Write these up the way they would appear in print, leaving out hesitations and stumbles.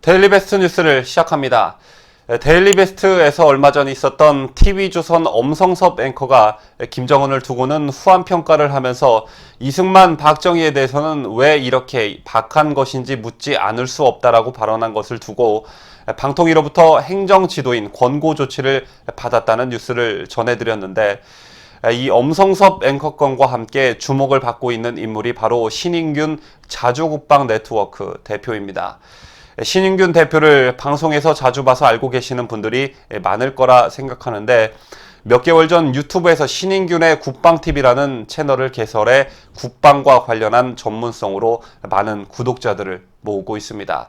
데일리베스트 뉴스를 시작합니다. 데일리베스트에서 얼마 전 있었던 TV조선 엄성섭 앵커가 김정은을 두고는 후한 평가를 하면서 이승만, 박정희에 대해서는 왜 이렇게 박한 것인지 묻지 않을 수 없다라고 발언한 것을 두고 방통위로부터 행정 지도인 권고 조치를 받았다는 뉴스를 전해드렸는데, 이 엄성섭 앵커건과 함께 주목을 받고 있는 인물이 바로 신인균 자주국방 네트워크 대표입니다. 신인균 대표를 방송에서 자주 봐서 알고 계시는 분들이 많을 거라 생각하는데, 몇 개월 전 유튜브에서 신인균의 국방TV라는 채널을 개설해 국방과 관련한 전문성으로 많은 구독자들을 모으고 있습니다.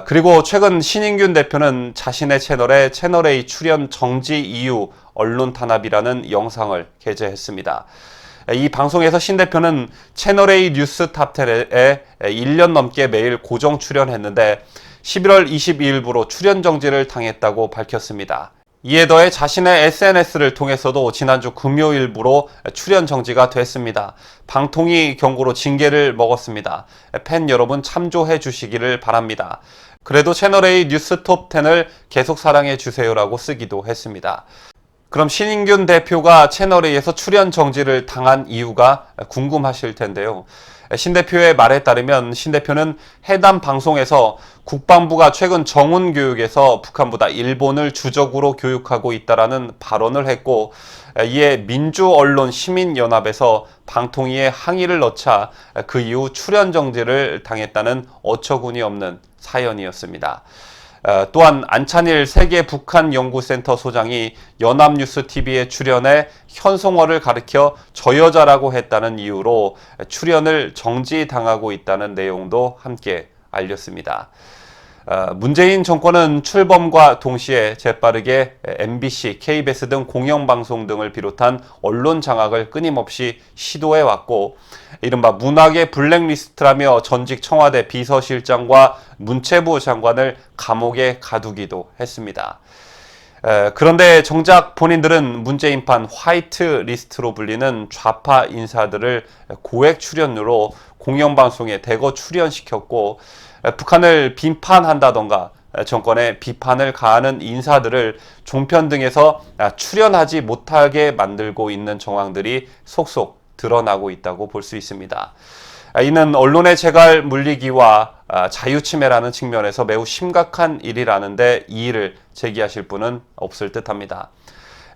그리고 최근 신인균 대표는 자신의 채널에 채널A 출연 정지 이유 언론 탄압이라는 영상을 게재했습니다. 이 방송에서 신 대표는 채널A 뉴스 탑10에 1년 넘게 매일 고정 출연했는데 11월 22일부로 출연 정지를 당했다고 밝혔습니다. 이에 더해 자신의 SNS를 통해서도 지난주 금요일부로 출연 정지가 됐습니다. 방통위 경고로 징계를 먹었습니다. 팬 여러분 참조해 주시기를 바랍니다. 그래도 채널A 뉴스 톱10을 계속 사랑해 주세요라고 쓰기도 했습니다. 그럼 신인균 대표가 채널A에서 출연 정지를 당한 이유가 궁금하실 텐데요. 신 대표의 말에 따르면 신 대표는 해당 방송에서 국방부가 최근 정훈 교육에서 북한보다 일본을 주적으로 교육하고 있다라는 발언을 했고, 이에 민주언론시민연합에서 방통위에 항의를 넣자 그 이후 출연 정지를 당했다는 어처구니 없는 사연이었습니다. 또한 안찬일 세계 북한 연구센터 소장이 연합뉴스TV에 출연해 현송어를 가리켜 저 여자라고 했다는 이유로 출연을 정지당하고 있다는 내용도 함께 알렸습니다. 문재인 정권은 출범과 동시에 재빠르게 MBC, KBS 등 공영방송 등을 비롯한 언론 장악을 끊임없이 시도해왔고, 이른바 문학의 블랙리스트라며 전직 청와대 비서실장과 문체부 장관을 감옥에 가두기도 했습니다. 그런데 정작 본인들은 문재인판 화이트 리스트로 불리는 좌파 인사들을 고액 출연료로 공영방송에 대거 출연시켰고, 북한을 비판한다던가 정권에 비판을 가하는 인사들을 종편 등에서 출연하지 못하게 만들고 있는 정황들이 속속 드러나고 있다고 볼 수 있습니다. 이는 언론의 재갈 물리기와 자유침해라는 측면에서 매우 심각한 일이라는데 이의를 제기하실 분은 없을 듯합니다.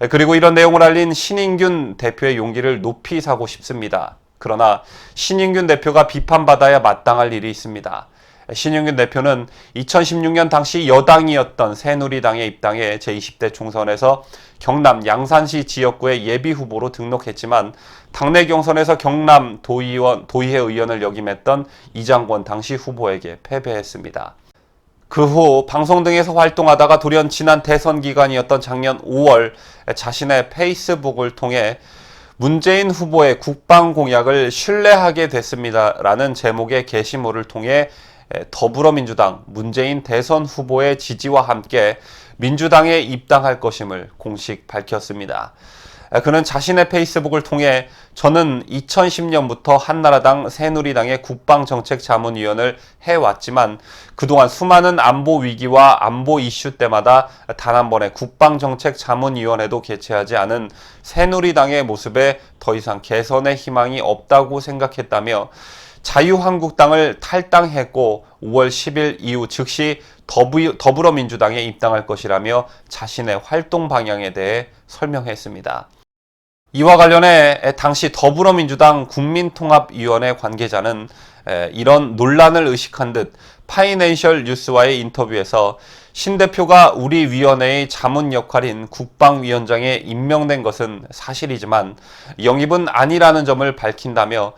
그리고 이런 내용을 알린 신인균 대표의 용기를 높이 사고 싶습니다. 그러나 신인균 대표가 비판받아야 마땅할 일이 있습니다. 신인균 대표는 2016년 당시 여당이었던 새누리당에 입당해 제20대 총선에서 경남 양산시 지역구의 예비후보로 등록했지만 당내 경선에서 경남 도의회 의원을 역임했던 이장권 당시 후보에게 패배했습니다. 그 후 방송 등에서 활동하다가 돌연 지난 대선 기간이었던 작년 5월 자신의 페이스북을 통해 문재인 후보의 국방 공약을 신뢰하게 됐습니다라는 제목의 게시물을 통해 더불어민주당 문재인 대선 후보의 지지와 함께 민주당에 입당할 것임을 공식 밝혔습니다. 그는 자신의 페이스북을 통해 저는 2010년부터 한나라당 새누리당의 국방정책자문위원을 해왔지만 그동안 수많은 안보 위기와 안보 이슈 때마다 단 한 번의 국방정책자문위원회도 개최하지 않은 새누리당의 모습에 더 이상 개선의 희망이 없다고 생각했다며 자유한국당을 탈당했고 5월 10일 이후 즉시 더불어민주당에 입당할 것이라며 자신의 활동 방향에 대해 설명했습니다. 이와 관련해 당시 더불어민주당 국민통합위원회 관계자는 이런 논란을 의식한 듯 파이낸셜 뉴스와의 인터뷰에서 신 대표가 우리 위원회의 자문 역할인 국방위원장에 임명된 것은 사실이지만 영입은 아니라는 점을 밝힌다며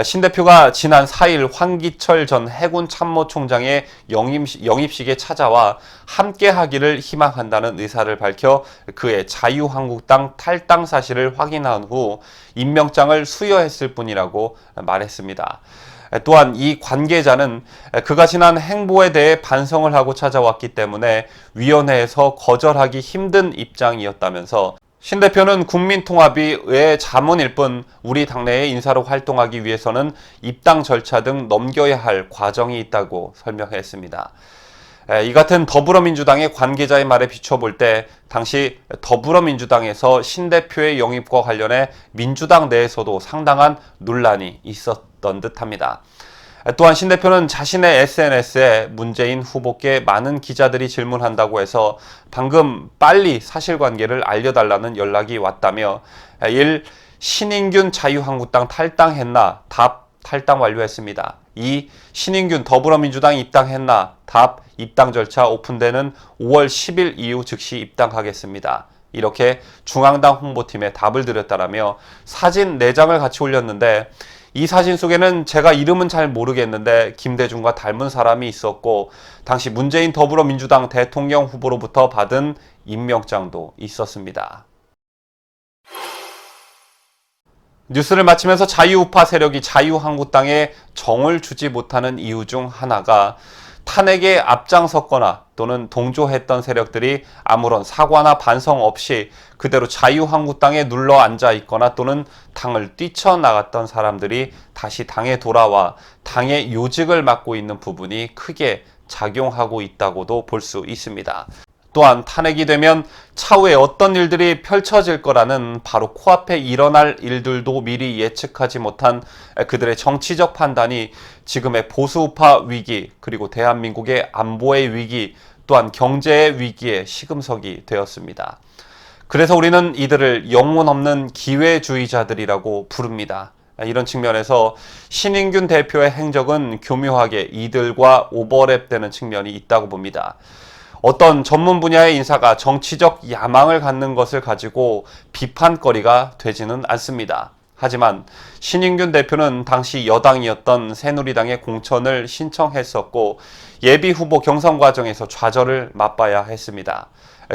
신 대표가 지난 4일 황기철 전 해군 참모총장의 영입식에 찾아와 함께하기를 희망한다는 의사를 밝혀 그의 자유한국당 탈당 사실을 확인한 후 임명장을 수여했을 뿐이라고 말했습니다. 또한 이 관계자는 그가 지난 행보에 대해 반성을 하고 찾아왔기 때문에 위원회에서 거절하기 힘든 입장이었다면서 신 대표는 국민통합이 왜 자문일 뿐 우리 당내의 인사로 활동하기 위해서는 입당 절차 등 넘겨야 할 과정이 있다고 설명했습니다. 이 같은 더불어민주당의 관계자의 말에 비춰볼 때 당시 더불어민주당에서 신 대표의 영입과 관련해 민주당 내에서도 상당한 논란이 있었던 듯합니다. 또한 신 대표는 자신의 SNS에 문재인 후보께 많은 기자들이 질문한다고 해서 방금 빨리 사실관계를 알려달라는 연락이 왔다며 1. 신인균 자유한국당 탈당했나? 답. 탈당 완료했습니다. 2. 신인균 더불어민주당 입당했나? 답. 입당 절차 오픈되는 5월 10일 이후 즉시 입당하겠습니다. 이렇게 중앙당 홍보팀에 답을 드렸다라며 사진 4장을 같이 올렸는데 이 사진 속에는 제가 이름은 잘 모르겠는데 김대중과 닮은 사람이 있었고 당시 문재인 더불어민주당 대통령 후보로부터 받은 임명장도 있었습니다. 뉴스를 마치면서 자유우파 세력이 자유한국당에 정을 주지 못하는 이유 중 하나가 탄핵에 앞장섰거나 또는 동조했던 세력들이 아무런 사과나 반성 없이 그대로 자유한국당에 눌러 앉아 있거나 또는 당을 뛰쳐나갔던 사람들이 다시 당에 돌아와 당의 요직을 맡고 있는 부분이 크게 작용하고 있다고도 볼 수 있습니다. 또한 탄핵이 되면 차후에 어떤 일들이 펼쳐질 거라는 바로 코앞에 일어날 일들도 미리 예측하지 못한 그들의 정치적 판단이 지금의 보수우파 위기 그리고 대한민국의 안보의 위기 또한 경제의 위기의 시금석이 되었습니다. 그래서 우리는 이들을 영혼 없는 기회주의자들이라고 부릅니다. 이런 측면에서 신인균 대표의 행적은 교묘하게 이들과 오버랩되는 측면이 있다고 봅니다. 어떤 전문 분야의 인사가 정치적 야망을 갖는 것을 가지고 비판거리가 되지는 않습니다. 하지만 신인균 대표는 당시 여당이었던 새누리당의 공천을 신청했었고 예비 후보 경선 과정에서 좌절을 맛봐야 했습니다.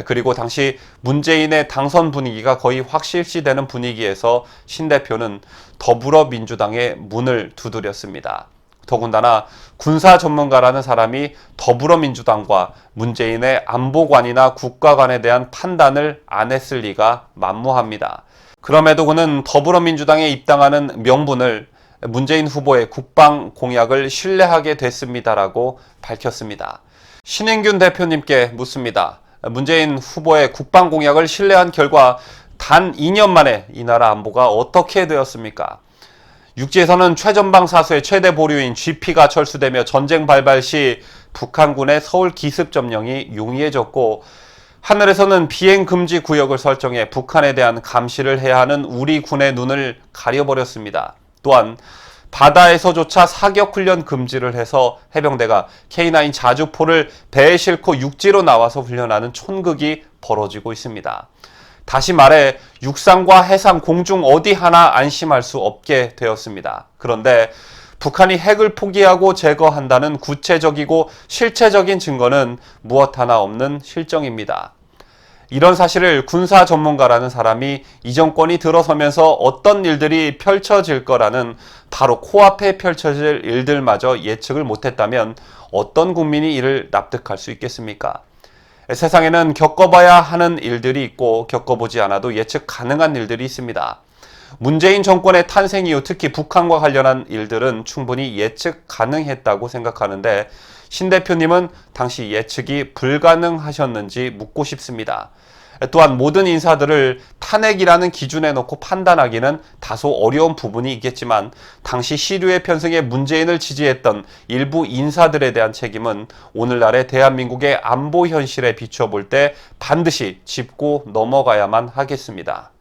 그리고 당시 문재인의 당선 분위기가 거의 확실시되는 분위기에서 신 대표는 더불어민주당의 문을 두드렸습니다. 더군다나 군사 전문가라는 사람이 더불어민주당과 문재인의 안보관이나 국가관에 대한 판단을 안 했을 리가 만무합니다. 그럼에도 그는 더불어민주당에 입당하는 명분을 문재인 후보의 국방 공약을 신뢰하게 됐습니다라고 밝혔습니다. 신인균 대표님께 묻습니다. 문재인 후보의 국방 공약을 신뢰한 결과 단 2년 만에 이 나라 안보가 어떻게 되었습니까? 육지에서는 최전방 사수의 최대 보류인 GP가 철수되며 전쟁 발발 시 북한군의 서울 기습 점령이 용이해졌고 하늘에서는 비행 금지 구역을 설정해 북한에 대한 감시를 해야 하는 우리 군의 눈을 가려버렸습니다. 또한 바다에서조차 사격 훈련 금지를 해서 해병대가 K9 자주포를 배에 싣고 육지로 나와서 훈련하는 촌극이 벌어지고 있습니다. 다시 말해 육상과 해상, 공중 어디 하나 안심할 수 없게 되었습니다. 그런데 북한이 핵을 포기하고 제거한다는 구체적이고 실체적인 증거는 무엇 하나 없는 실정입니다. 이런 사실을 군사 전문가라는 사람이 이 정권이 들어서면서 어떤 일들이 펼쳐질 거라는 바로 코앞에 펼쳐질 일들마저 예측을 못했다면 어떤 국민이 이를 납득할 수 있겠습니까? 세상에는 겪어봐야 하는 일들이 있고 겪어보지 않아도 예측 가능한 일들이 있습니다. 문재인 정권의 탄생 이후 특히 북한과 관련한 일들은 충분히 예측 가능했다고 생각하는데 신 대표님은 당시 예측이 불가능하셨는지 묻고 싶습니다. 또한 모든 인사들을 탄핵이라는 기준에 놓고 판단하기는 다소 어려운 부분이 있겠지만 당시 시류의 편승에 문재인을 지지했던 일부 인사들에 대한 책임은 오늘날의 대한민국의 안보 현실에 비춰볼 때 반드시 짚고 넘어가야만 하겠습니다.